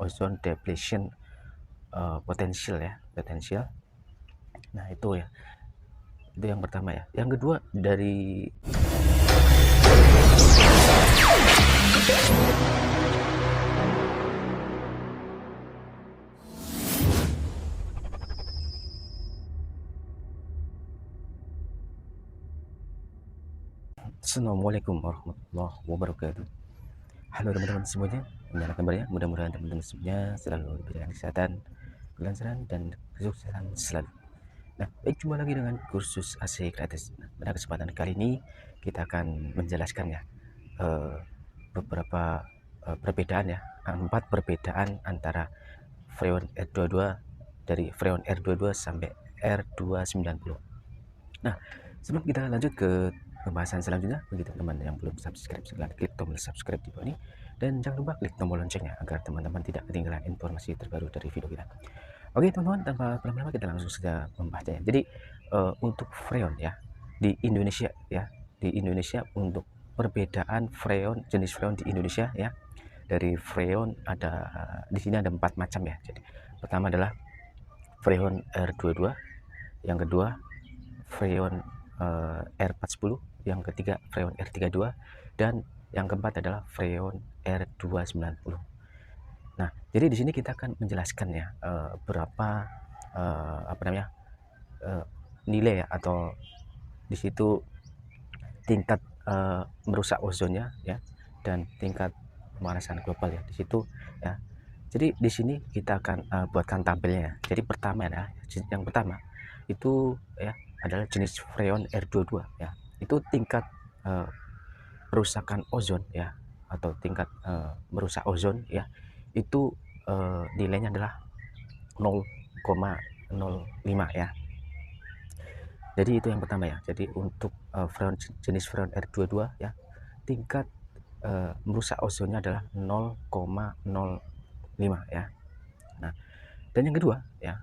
ozone depletion potensial ya, potensial. Nah itu ya, itu yang pertama ya. Yang kedua dari Assalamualaikum warahmatullahi wabarakatuh. Halo teman-teman semuanya, gimana kabarnya? Mudah-mudahan teman-teman semuanya selalu diberikan kesehatan, kelancaran, dan kesuksesan selalu. Nah, baik, jumpa lagi dengan kursus AC gratis. Nah, pada kesempatan kali ini kita akan menjelaskan ya beberapa perbedaan ya, 4 perbedaan antara freon R22 dari freon R22 sampai R290. Nah, sebelum kita lanjut ke pembahasan selanjutnya, bagi teman-teman yang belum subscribe, silahkan klik tombol subscribe di bawah ini, dan jangan lupa klik tombol loncengnya agar teman-teman tidak ketinggalan informasi terbaru dari video kita. Oke teman-teman, tanpa berlama-lama kita langsung saja membahasnya. Jadi untuk freon ya di Indonesia ya, di Indonesia untuk perbedaan freon, jenis freon di Indonesia ya, dari freon ada di sini ada 4 macam ya. Jadi pertama adalah freon R22, yang kedua freon R410, yang ketiga freon R32, dan yang keempat adalah freon R290. Nah, jadi di sini kita akan menjelaskan ya berapa apa namanya nilai ya, atau di situ tingkat merusak ozonnya ya, dan tingkat pemanasan global ya di situ ya. Jadi di sini kita akan buatkan tabelnya. Jadi pertama ya, yang pertama itu ya adalah jenis freon R22 ya. Itu tingkat perusakan ozon ya, atau tingkat merusak ozon ya, itu nilainya adalah 0,05 ya. Jadi itu yang pertama ya. Jadi untuk freon, jenis freon R22 ya, tingkat merusak ozonnya adalah 0,05 ya. Nah, dan yang kedua ya,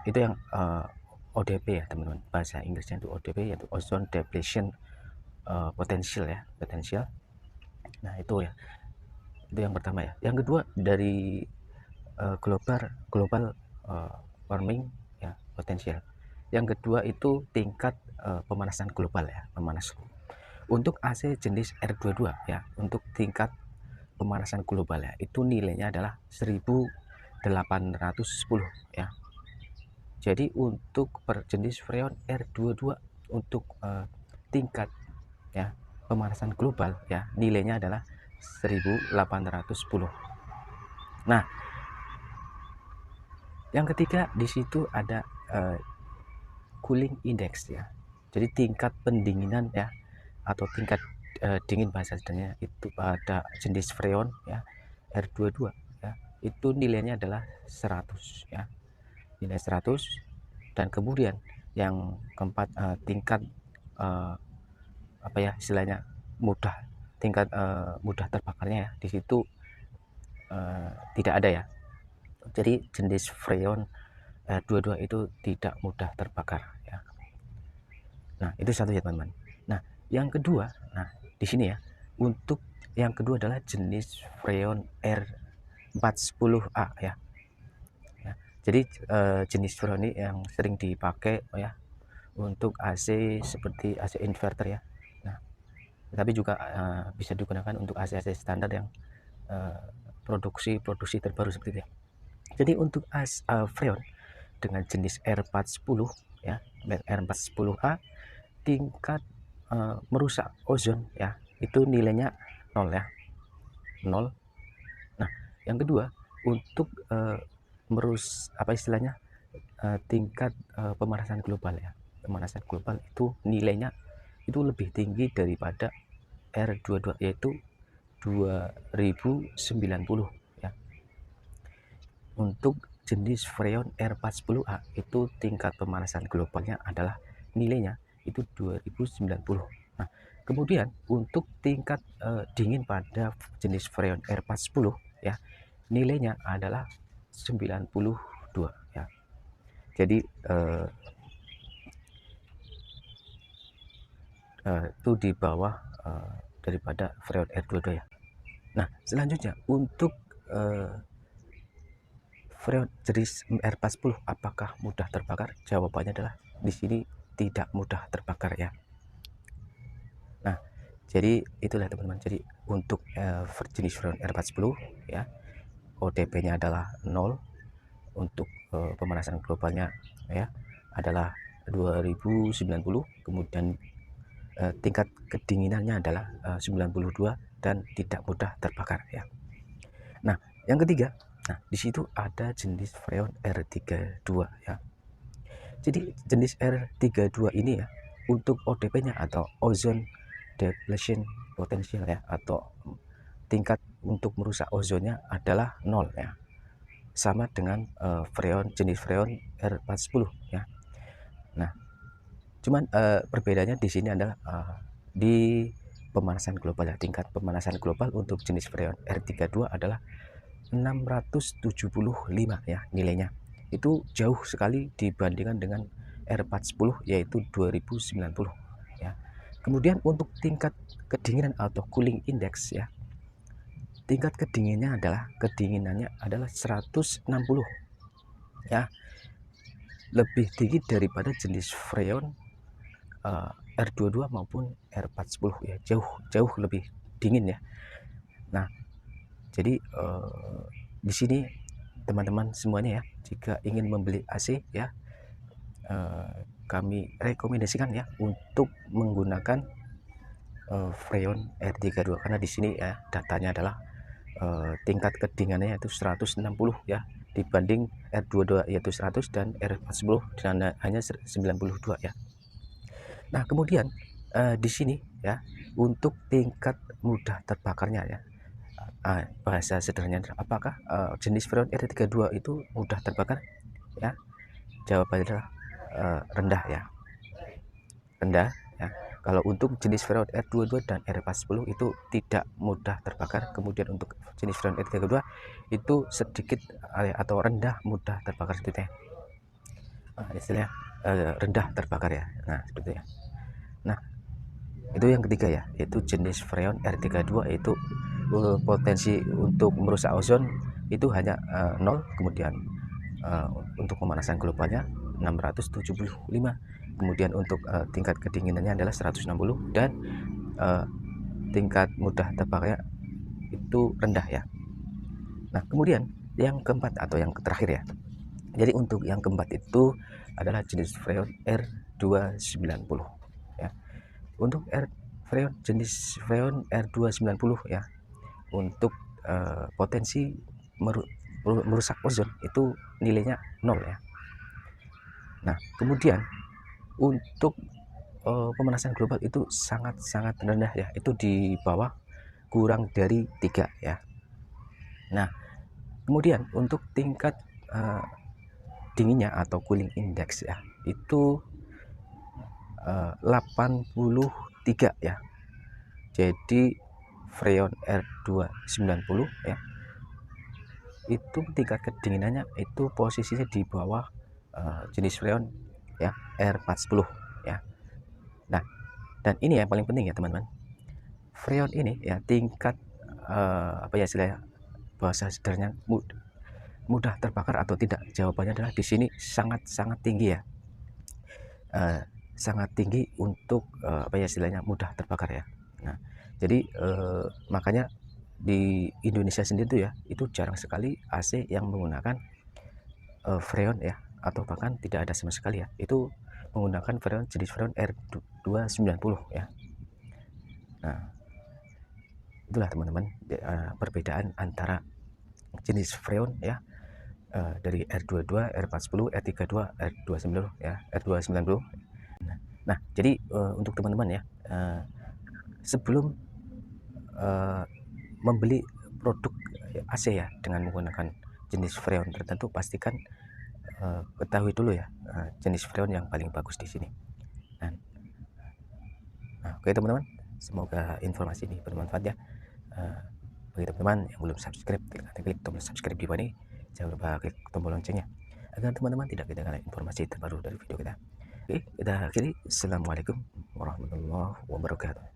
itu yang ODP ya teman-teman, bahasa Inggrisnya itu ODP, yaitu ozone depletion potensial ya, potensial. Nah itu ya, itu yang pertama ya. Yang kedua dari global warming ya, potensial. Yang kedua itu tingkat pemanasan global ya, pemanas. Untuk AC jenis R22 ya, untuk tingkat pemanasan global ya, itu nilainya adalah 1810 ya. Jadi untuk per jenis freon R22 untuk tingkat ya pemanasan global ya, nilainya adalah 1810. Nah, yang ketiga di situ ada cooling index ya. Jadi tingkat pendinginan ya, atau tingkat dingin bahasa sedangnya itu pada jenis freon ya R22 ya, itu nilainya adalah 100 ya, nilai 100. Dan kemudian yang keempat tingkat apa ya istilahnya, tingkat mudah terbakarnya ya, di situ tidak ada ya. Jadi jenis freon R22 itu tidak mudah terbakar ya. Nah itu satu ya teman-teman. Nah yang kedua, nah di sini ya, untuk yang kedua adalah jenis freon R410A ya. Jadi jenis freon ini yang sering dipakai ya untuk AC seperti AC inverter ya. Nah, tapi juga bisa digunakan untuk AC-AC standar yang produksi terbaru seperti itu ya. Jadi untuk freon dengan jenis R410 ya, R410A, tingkat merusak ozon ya, itu nilainya 0 ya, 0. Nah, yang kedua untuk apa istilahnya, tingkat pemanasan global ya, pemanasan global itu nilainya itu lebih tinggi daripada R22, yaitu 2090 ya. Untuk jenis freon R410A itu tingkat pemanasan globalnya adalah nilainya itu 2090. Nah, kemudian untuk tingkat dingin pada jenis freon R410 ya, nilainya adalah 92 ya. Jadi itu di bawah daripada freon R22 ya. Nah selanjutnya untuk freon jenis R40 apakah mudah terbakar? Jawabannya adalah di sini tidak mudah terbakar ya. Nah, jadi itulah teman-teman. Jadi untuk jenis freon R40 ya, OTP-nya adalah 0. Untuk pemanasan globalnya ya adalah 2090, kemudian tingkat kedinginannya adalah 92 dan tidak mudah terbakar ya. Nah, yang ketiga, nah di situ ada jenis freon R32 ya. Jadi jenis R32 ini ya, untuk ODP-nya atau ozone depletion potential ya, atau tingkat untuk merusak ozonnya adalah 0 ya. Sama dengan jenis freon R40 ya. Nah, cuman perbedaannya di sini adalah di pemanasan global ya. Tingkat pemanasan global untuk jenis freon R32 adalah 675 ya nilainya. Itu jauh sekali dibandingkan dengan R40 yaitu 2090 ya. Kemudian untuk tingkat kedinginan atau cooling index ya. Tingkat kedinginannya adalah 160 ya. Lebih tinggi daripada jenis freon R22 maupun R40 ya, jauh lebih dingin ya. Nah, jadi di sini teman-teman semuanya ya, jika ingin membeli AC ya, kami rekomendasikan ya untuk menggunakan freon R32 karena di sini ya datanya adalah tingkat kedinginannya itu 160 ya, dibanding R22 yaitu 100 dan R40 hanya 92 ya. Nah, kemudian di sini ya untuk tingkat mudah terbakarnya ya, bahasa sederhananya apakah jenis freon R32 itu mudah terbakar ya? Jawabannya adalah rendah ya, rendah ya. Kalau untuk jenis freon R22 dan R40 itu tidak mudah terbakar. Kemudian untuk jenis freon R32 itu sedikit atau rendah mudah terbakar seperti istilahnya rendah terbakar ya. Nah, seperti ya. Nah, itu yang ketiga ya, yaitu jenis freon R32 itu potensi untuk merusak ozon itu hanya 0, kemudian untuk pemanasan globalnya 675, kemudian untuk tingkat kedinginannya adalah 160 dan tingkat mudah terbakarnya itu rendah ya. Nah, kemudian yang keempat atau yang terakhir ya, jadi untuk yang keempat itu adalah jenis freon R290 ya. Untuk jenis freon R290 ya, untuk potensi merusak ozon itu nilainya 0 ya. Nah, kemudian untuk pemanasan global itu sangat-sangat rendah ya, itu di bawah kurang dari 3 ya. Nah, kemudian untuk tingkat dinginnya atau cooling index ya, itu 83 ya. Jadi freon R290 ya, itu tingkat kedinginannya itu posisinya di bawah jenis freon ya R40 ya. Nah, dan ini yang paling penting ya teman-teman, freon ini ya tingkat apa ya istilahnya, bahasa sederhananya mudah terbakar atau tidak, jawabannya adalah di sini sangat-sangat tinggi ya, sangat tinggi untuk apa ya istilahnya mudah terbakar ya. Nah, jadi makanya di Indonesia sendiri tuh ya, itu jarang sekali AC yang menggunakan freon ya, atau bahkan tidak ada sama sekali ya, itu menggunakan freon jenis freon R290 ya. Nah, itulah teman-teman perbedaan antara jenis freon ya, dari R22, R40, R32, R290 ya, R290. Nah, jadi untuk teman-teman ya, sebelum membeli produk AC ya dengan menggunakan jenis freon tertentu, pastikan ketahui dulu ya jenis freon yang paling bagus di sini. Nah, oke teman-teman, semoga informasi ini bermanfaat ya. Bagi teman-teman yang belum subscribe, klik tombol subscribe di bawah ini, jangan lupa klik tombol loncengnya agar teman-teman tidak ketinggalan informasi terbaru dari video kita. Oke, kita akhiri. Assalamualaikum warahmatullahi wabarakatuh.